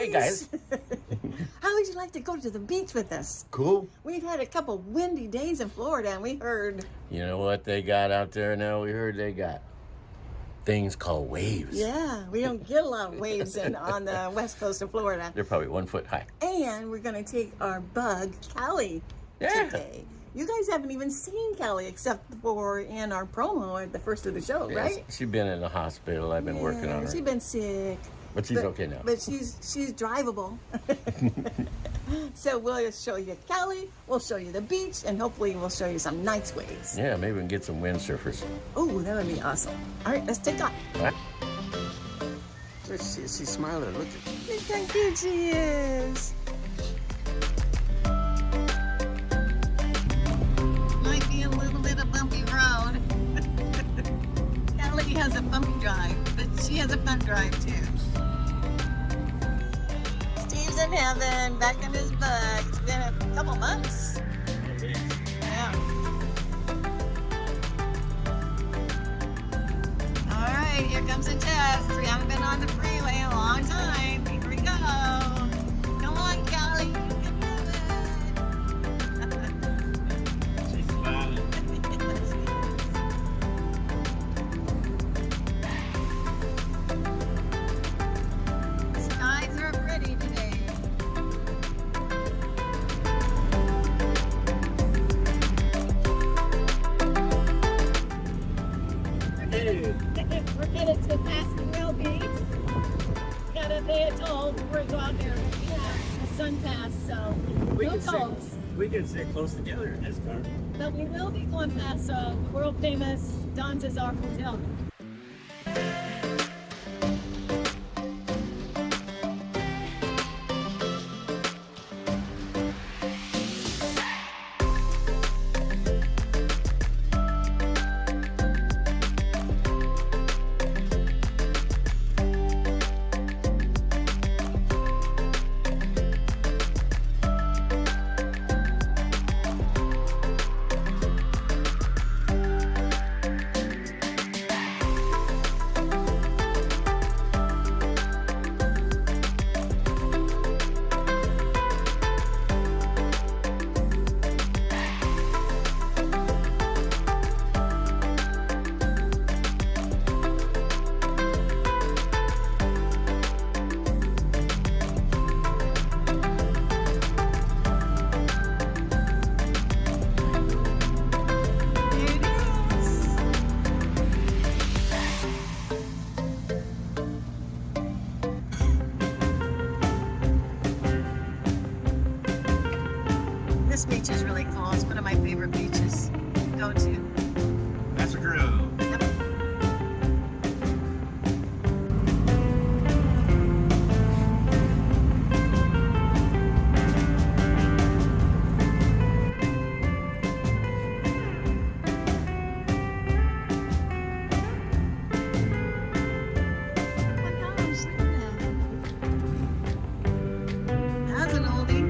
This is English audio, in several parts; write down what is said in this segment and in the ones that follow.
Hey, guys. How would you like to go to the beach with us? Cool. We've had a couple windy days in Florida, and we heard... You know what they got out there now? We heard they got things called waves. Yeah, we don't get a lot of waves on the west coast of Florida. They're probably 1 foot high. And we're going to take our bug, Cali, today. You guys haven't even seen Cali except for in our promo at the first of the show, right? She's been in the hospital. I've been working on her. She's been sick. But she's okay now. But she's drivable. So we'll show you Cali, we'll show you the beach, and hopefully we'll show you some nice waves. Yeah, maybe we can get some windsurfers. Oh, that would be awesome. All right, let's take off. All right. She's smiling. Look at Look how cute she is. Might be a little bit of bumpy road. Cali has a bumpy drive, but she has a fun drive too. Steve's in heaven, back in his bug. It's been a couple months. Yeah. All right, here comes the test. We haven't been on the freeway in a long time. Here we go. Come on, Cali. You can do it. she's smiling. Skies are pretty today. We're headed to Pascal Beach. Gotta pay a toll before we go out there. We have a sun pass, so no tolls. We can sit close together in this car. But we will be going past the world famous Don Cesar Hotel. This beach is really cool. It's one of my favorite beaches to go to. That's a grill. Yep. Oh my gosh, look at that. That's an oldie.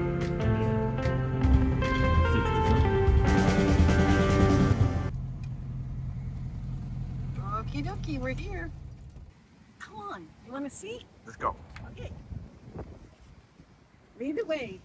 Okie dokie, we're here. Come on, you want to see? Let's go. Okay. Lead the way.